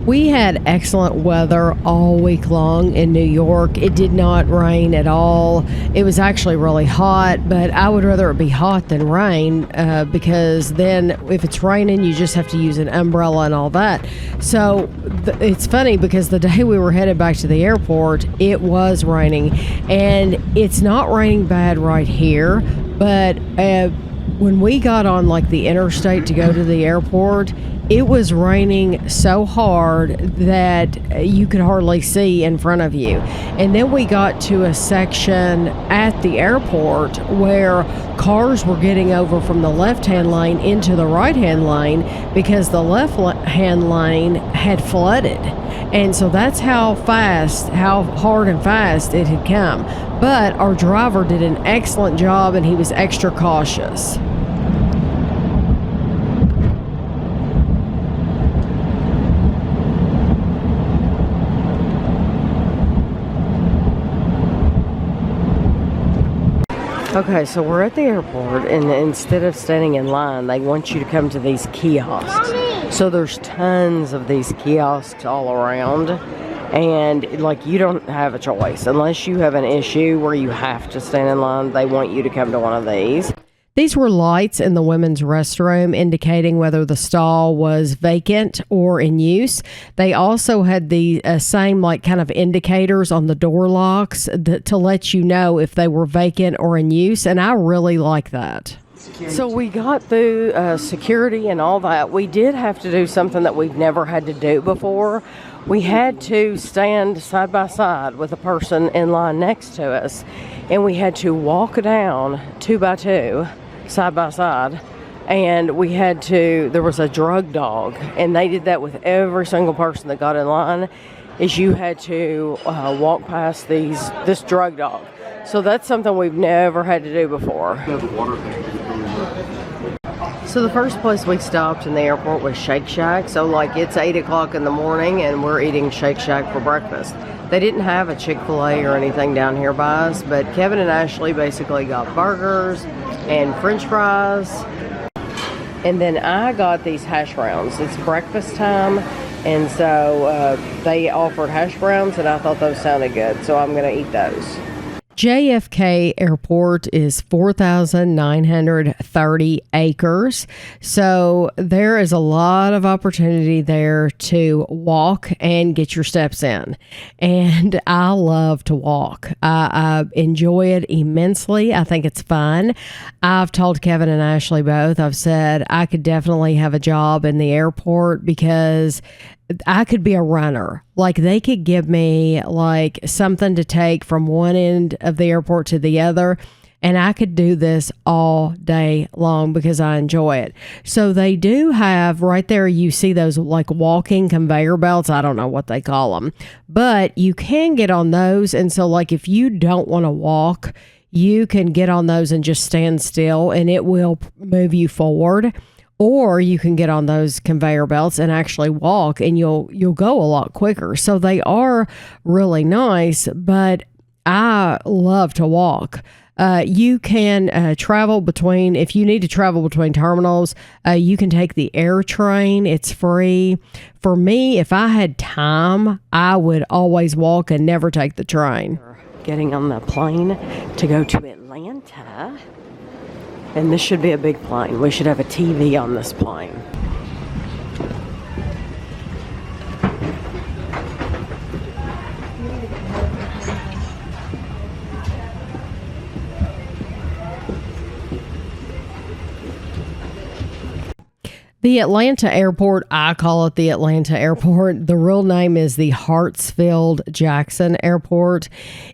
We had excellent weather all week long in New York. It did not rain at all. It was actually really hot, but I would rather it be hot than rain because then if it's raining, you just have to use an umbrella and all that. So it's funny because the day we were headed back to the airport, it was raining. And it's not raining bad right here, but when we got on like the interstate to go to the airport, it was raining so hard that you could hardly see in front of you. And then we got to a section at the airport where cars were getting over from the left-hand lane into the right-hand lane because the left-hand lane had flooded. And so that's how hard and fast it had come. But our driver did an excellent job and he was extra cautious. Okay, so we're at the airport, and instead of standing in line, they want you to come to these kiosks. So there's tons of these kiosks all around, and like you don't have a choice. Unless you have an issue where you have to stand in line, they want you to come to one of these. These were lights in the women's restroom indicating whether the stall was vacant or in use. They also had the same like kind of indicators on the door locks to let you know if they were vacant or in use, and I really like that. So we got through security and all that. We did have to do something that we've never had to do before. We had to stand side by side with a person in line next to us, and we had to walk down 2 by 2 side by side, and there was a drug dog, and they did that with every single person that got in line, is you had to walk past this drug dog. So that's something we've never had to do before. So the first place we stopped in the airport was Shake Shack. So like it's 8 o'clock in the morning and we're eating Shake Shack for breakfast. They didn't have a Chick-fil-A or anything down here by us, but Kevin and Ashley basically got burgers and French fries. And then I got these hash browns. It's breakfast time, and so they offered hash browns, and I thought those sounded good, so I'm going to eat those. JFK Airport is 4,930 acres, so there is a lot of opportunity there to walk and get your steps in, and I love to walk. I enjoy it immensely. I think it's fun. I've told Kevin and Ashley both, I've said I could definitely have a job in the airport because I could be a runner. Like they could give me like something to take from one end of the airport to the other, and I could do this all day long because I enjoy it. So they do have right there, you see those like walking conveyor belts. I don't know what they call them, but you can get on those. And so like if you don't want to walk, you can get on those and just stand still and it will move you forward. Or you can get on those conveyor belts and actually walk, and you'll go a lot quicker. So they are really nice, but I love to walk. You can travel between, if you need to travel between terminals, you can take the air train. It's free. For me, if I had time, I would always walk and never take the train. Getting on the plane to go to Atlanta. And this should be a big plane. We should have a TV on this plane. The Atlanta airport, I call it the Atlanta airport. The real name is the Hartsfield-Jackson airport.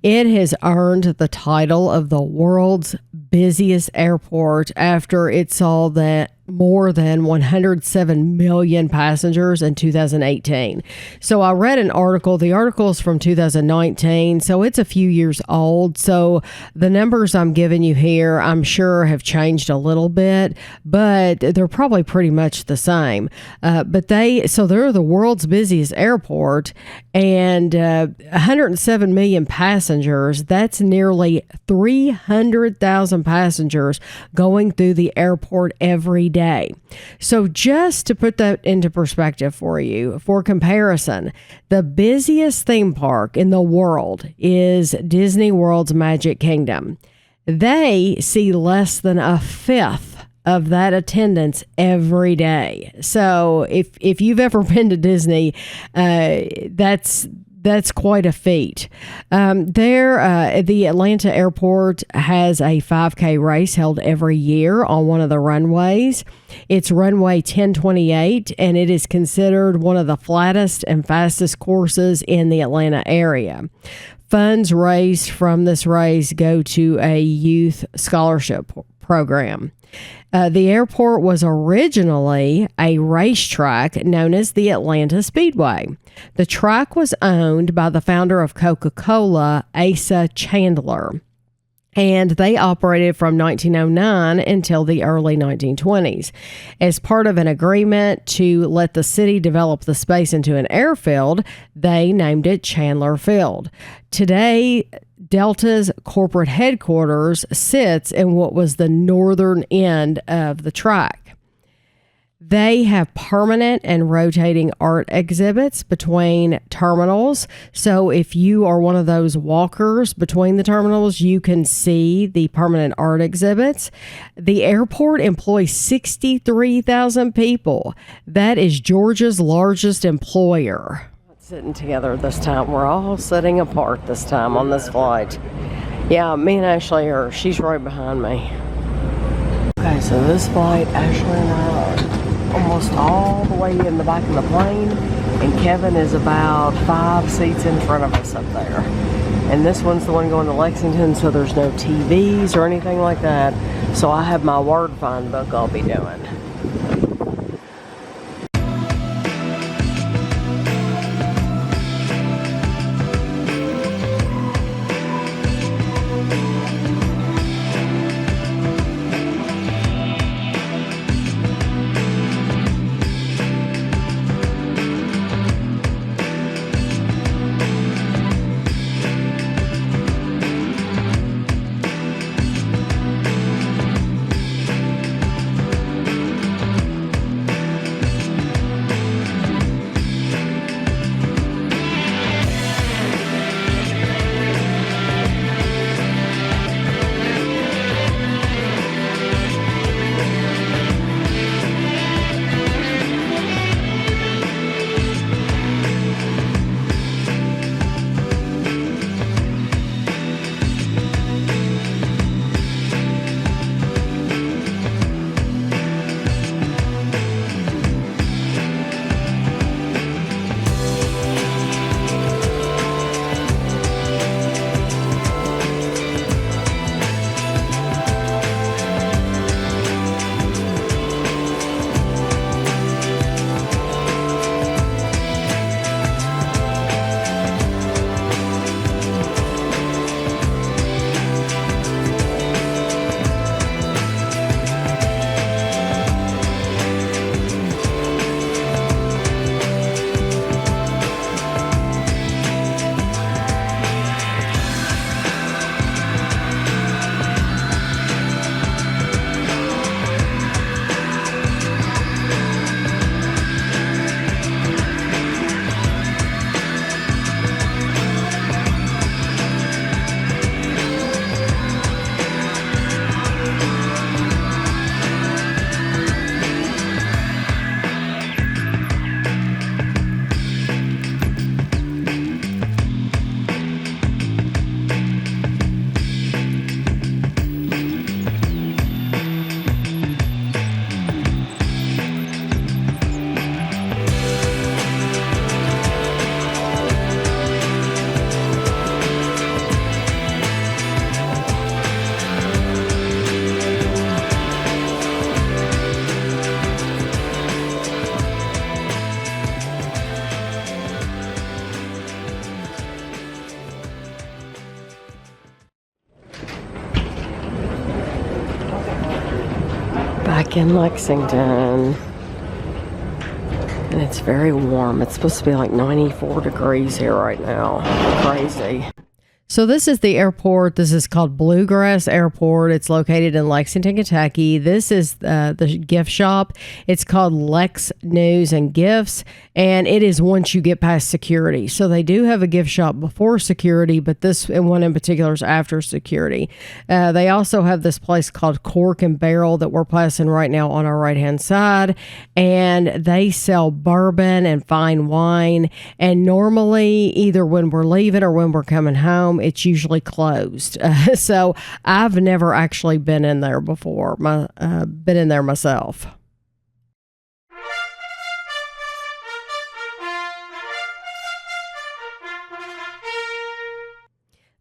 It has earned the title of the world's busiest airport after it saw that more than 107 million passengers in 2018. So I read an article. The article is from 2019, so it's a few years old. So the numbers I'm giving you here, I'm sure have changed a little bit, but they're probably pretty much the same. They're the world's busiest airport, and 107 million passengers. That's nearly 300,000 passengers going through the airport every day. day. So just to put that into perspective for you, for comparison, the busiest theme park in the world is Disney World's Magic Kingdom. They see less than a fifth of that attendance every day. So if you've ever been to Disney, that's quite a feat. The Atlanta airport has a 5K race held every year on one of the runways. It's runway 1028, and it is considered one of the flattest and fastest courses in the Atlanta area. Funds raised from this race go to a youth scholarship program. The airport was originally a racetrack known as the Atlanta Speedway. The track was owned by the founder of Coca-Cola, Asa Chandler, and they operated from 1909 until the early 1920s. As part of an agreement to let the city develop the space into an airfield, they named it Chandler Field. Today, Delta's corporate headquarters sits in what was the northern end of the track. They have permanent and rotating art exhibits between terminals. So if you are one of those walkers between the terminals, you can see the permanent art exhibits. The airport employs 63,000 people. That is Georgia's largest employer. Sitting together this time. We're all sitting apart this time on this flight. Yeah, me and Ashley she's right behind me. Okay, so this flight, Ashley and I are almost all the way in the back of the plane, and Kevin is about 5 seats in front of us up there. And this one's the one going to Lexington, so there's no TVs or anything like that. So I have my word find book I'll be doing. Back in Lexington, and it's very warm. It's supposed to be like 94 degrees here right now. Crazy. So this is the airport. This is called Bluegrass Airport. It's located in Lexington, Kentucky. This is the gift shop. It's called Lex News and Gifts, and it is once you get past security. So they do have a gift shop before security, but this one in particular is after security. They also have this place called Cork and Barrel that we're passing right now on our right-hand side, and they sell bourbon and fine wine. And normally, either when we're leaving or when we're coming home, it's usually closed. So I've never actually been in there before. Been in there myself.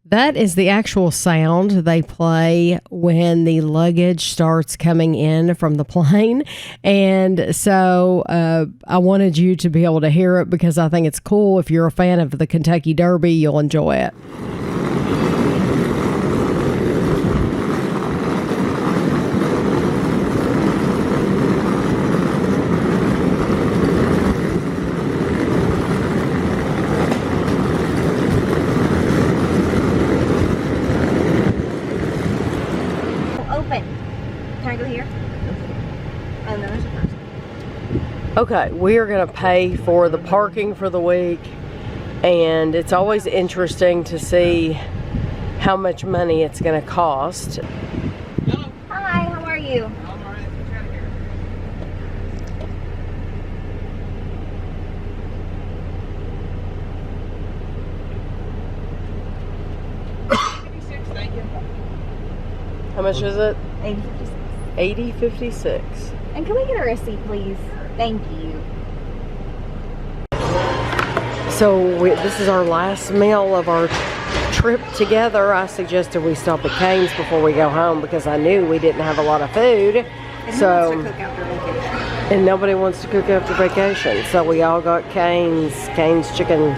That is the actual sound they play when the luggage starts coming in from the plane. And so I wanted you to be able to hear it because I think it's cool. If you're a fan of the Kentucky Derby, you'll enjoy it. Okay, we are going to pay for the parking for the week, and it's always interesting to see how much money it's going to cost. Hello. Hi, how are you? I'm all right. Let's get out of here. 56, thank you. How much is it? $80.56. $80.56. And can we get a receipt, please? Thank you. So this is our last meal of our trip together. I suggested we stop at Cane's before we go home because I knew we didn't have a lot of food. And who wants to cook after vacation? And nobody wants to cook after vacation. So we all got Cane's chicken.